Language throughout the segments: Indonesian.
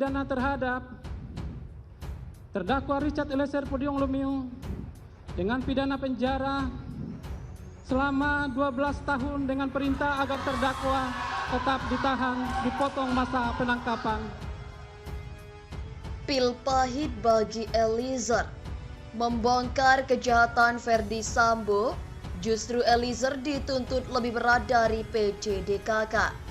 pidana terhadap terdakwa Richard Eliezer Pudium Lumiu dengan pidana penjara selama 12 tahun dengan perintah agar terdakwa tetap ditahan, dipotong masa penangkapan. Pil pahit bagi Eliezer. Membongkar kejahatan Verdi Sambo, justru Eliezer dituntut lebih berat dari PJDKK.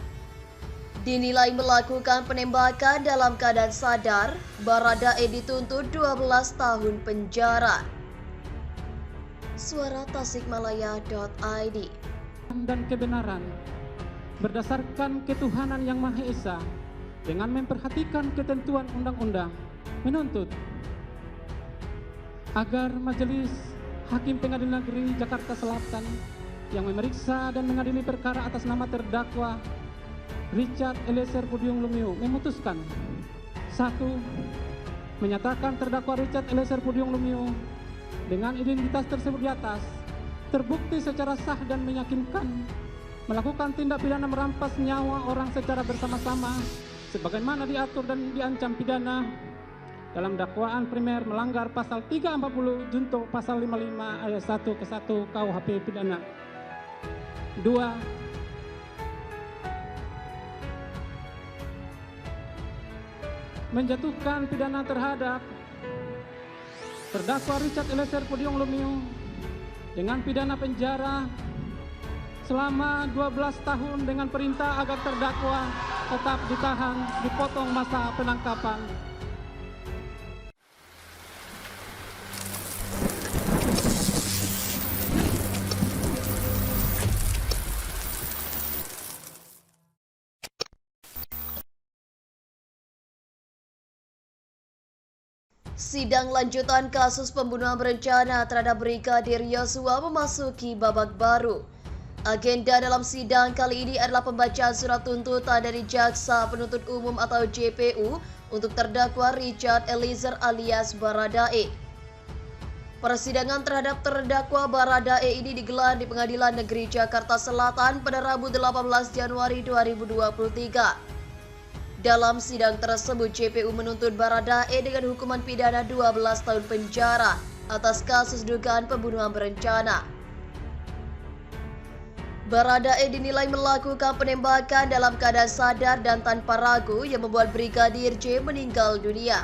Dinilai melakukan penembakan dalam keadaan sadar, Baradae dituntut 12 tahun penjara. Suara Tasikmalaya.id. Dan kebenaran berdasarkan ketuhanan yang Maha Esa dengan memperhatikan ketentuan undang-undang menuntut agar Majelis Hakim Pengadilan Negeri Jakarta Selatan yang memeriksa dan mengadili perkara atas nama terdakwa Richard Eliezer Pudium Lumiu memutuskan: 1. Menyatakan terdakwa Richard Eliezer Pudium Lumiu dengan identitas tersebut di atas terbukti secara sah dan meyakinkan melakukan tindak pidana merampas nyawa orang secara bersama-sama sebagaimana diatur dan diancam pidana dalam dakwaan primer melanggar pasal 340 junto pasal 55 ayat 1 ke 1 KUHP pidana. 2. Menjatuhkan pidana terhadap terdakwa Richard Eliezer Pudium Lumiu dengan pidana penjara selama 12 tahun dengan perintah agar terdakwa tetap ditahan, dipotong masa penangkapan. Sidang lanjutan kasus pembunuhan berencana terhadap Brigadir Yosua memasuki babak baru. Agenda dalam sidang kali ini adalah pembacaan surat tuntutan dari Jaksa Penuntut Umum atau JPU untuk terdakwa Richard Eliezer alias Baradae. Persidangan terhadap terdakwa Baradae ini digelar di Pengadilan Negeri Jakarta Selatan pada Rabu 18 Januari 2023. Dalam sidang tersebut, JPU menuntut Baradae dengan hukuman pidana 12 tahun penjara atas kasus dugaan pembunuhan berencana. Baradae dinilai melakukan penembakan dalam keadaan sadar dan tanpa ragu yang membuat Brigadir J meninggal dunia.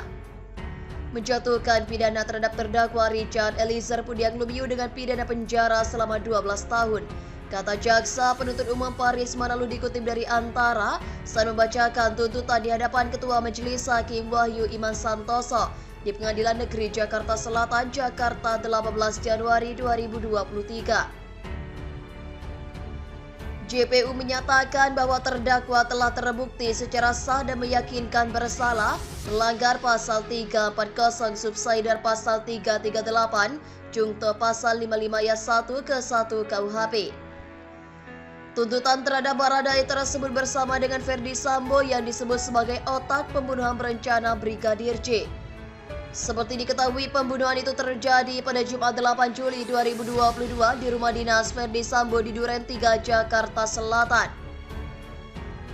Menjatuhkan pidana terhadap terdakwa Richard Eliezer Pudium Lumiu dengan pidana penjara selama 12 tahun. Kata Jaksa Penuntut Umum Paris Manalu dikutip dari Antara saat membacakan tuntutan di hadapan Ketua Majelis Hakim Wahyu Iman Santoso di Pengadilan Negeri Jakarta Selatan, Jakarta 18 Januari 2023. JPU menyatakan bahwa terdakwa telah terbukti secara sah dan meyakinkan bersalah melanggar pasal 340 subsidiar pasal 338 jungto pasal 55 ayat 1 ke 1 KUHP. Tuntutan terhadap Baradae tersebut bersama dengan Verdi Sambo yang disebut sebagai otak pembunuhan berencana Brigadir J. Seperti diketahui, pembunuhan itu terjadi pada Jumat 8 Juli 2022 di rumah dinas Verdi Sambo di Duren 3, Jakarta Selatan.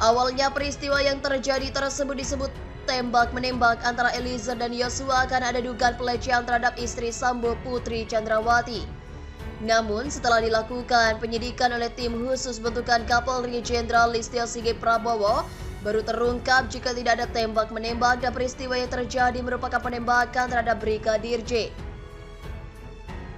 Awalnya peristiwa yang terjadi tersebut disebut tembak-menembak antara Eliezer dan Yosua karena ada dugaan pelecehan terhadap istri Sambo, Putri Chandrawati. Namun setelah dilakukan penyidikan oleh tim khusus bentukan Kapolri Jenderal Listio Sigit Prabowo, baru terungkap jika tidak ada tembak-menembak dan peristiwa yang terjadi merupakan penembakan terhadap Brigadir J.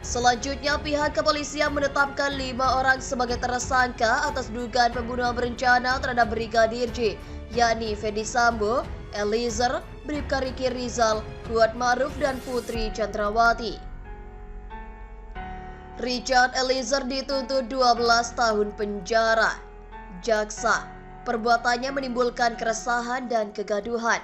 Selanjutnya, pihak kepolisian menetapkan 5 orang sebagai tersangka atas dugaan pembunuhan berencana terhadap Brigadir J, yakni Verdi Sambo, Eliezer, Bribka Riki Rizal, Kuat Maruf, dan Putri Chandrawati. Richard Eliezer dituntut 12 tahun penjara. Jaksa, perbuatannya menimbulkan keresahan dan kegaduhan.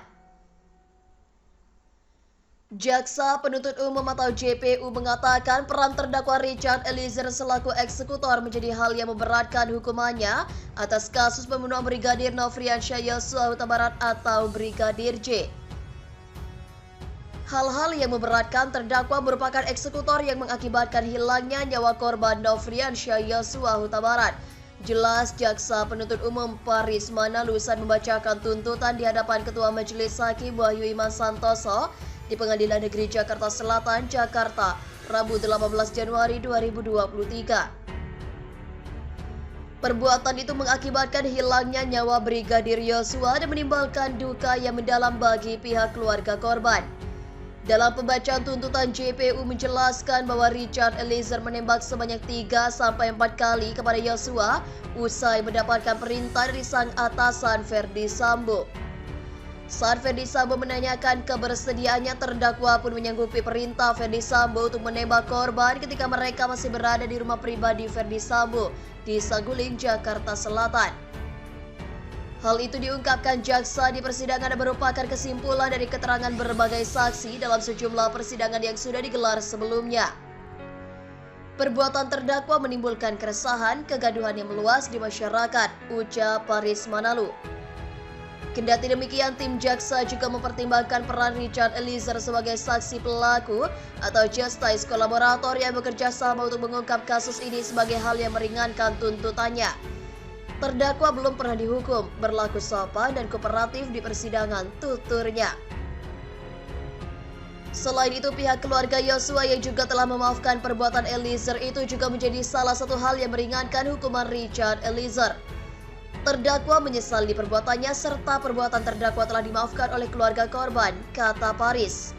Jaksa Penuntut Umum atau JPU mengatakan peran terdakwa Richard Eliezer selaku eksekutor menjadi hal yang memberatkan hukumannya atas kasus pembunuhan Brigadir Nofriansyah Yosua Huta Barat atau Brigadir J. Hal-hal yang memberatkan terdakwa merupakan eksekutor yang mengakibatkan hilangnya nyawa korban Nofriansyah Yosua Huta Barat. Jelas Jaksa Penuntut Umum Paris Manalu saat membacakan tuntutan di hadapan Ketua Majelis Hakim Wahyu Iman Santoso di Pengadilan Negeri Jakarta Selatan, Jakarta, Rabu 18 Januari 2023. Perbuatan itu mengakibatkan hilangnya nyawa Brigadir Yosua dan menimbulkan duka yang mendalam bagi pihak keluarga korban. Dalam pembacaan tuntutan, JPU menjelaskan bahwa Richard Eliezer menembak sebanyak 3-4 kali kepada Yosua usai mendapatkan perintah dari sang atasan Ferdy Sambo. Saat Ferdy Sambo menanyakan kebersediaannya, terdakwa pun menyanggupi perintah Ferdy Sambo untuk menembak korban ketika mereka masih berada di rumah pribadi Ferdy Sambo di Saguling, Jakarta Selatan. Hal itu diungkapkan jaksa di persidangan dan merupakan kesimpulan dari keterangan berbagai saksi dalam sejumlah persidangan yang sudah digelar sebelumnya. Perbuatan terdakwa menimbulkan keresahan, kegaduhan yang meluas di masyarakat, ucap Paris Manalu. Kendati demikian, tim jaksa juga mempertimbangkan peran Richard Eliezer sebagai saksi pelaku atau justice kolaborator yang bekerja sama untuk mengungkap kasus ini sebagai hal yang meringankan tuntutannya. Terdakwa belum pernah dihukum, berlaku sopan dan kooperatif di persidangan, tuturnya. Selain itu, pihak keluarga Yosua yang juga telah memaafkan perbuatan Eliezer itu juga menjadi salah satu hal yang meringankan hukuman Richard Eliezer. Terdakwa menyesali perbuatannya serta perbuatan terdakwa telah dimaafkan oleh keluarga korban, kata Paris.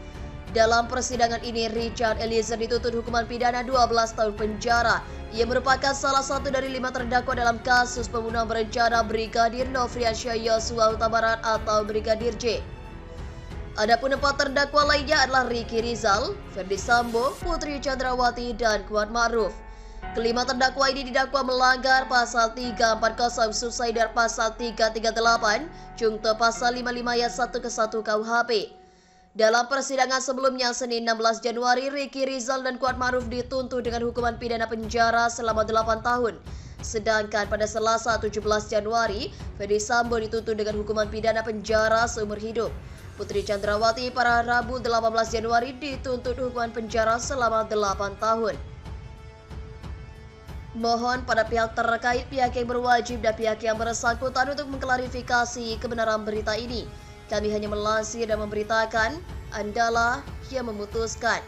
Dalam persidangan ini, Richard Eliezer dituntut hukuman pidana 12 tahun penjara. Ia merupakan salah satu dari 5 terdakwa dalam kasus pembunuhan berencana Brigadir Nofriansyah Yosua Huta Barat atau Brigadir J. Adapun 4 terdakwa lainnya adalah Ricky Rizal, Ferdy Sambo, Putri Chandrawati, dan Kuat Ma'ruf. Kelima terdakwa ini didakwa melanggar pasal 340 subsidiar pasal 338, Jungto pasal 55 ayat 1 ke 1 KUHP. Dalam persidangan sebelumnya, Senin 16 Januari, Ricky Rizal dan Kuat Ma'ruf dituntut dengan hukuman pidana penjara selama 8 tahun. Sedangkan pada Selasa 17 Januari, Ferdy Sambo dituntut dengan hukuman pidana penjara seumur hidup. Putri Chandrawati pada Rabu 18 Januari dituntut hukuman penjara selama 8 tahun. Mohon pada pihak terkait, pihak yang berwajib dan pihak yang bersangkutan untuk mengklarifikasi kebenaran berita ini. Kami hanya melansir dan memberitakan, Andalah yang memutuskan.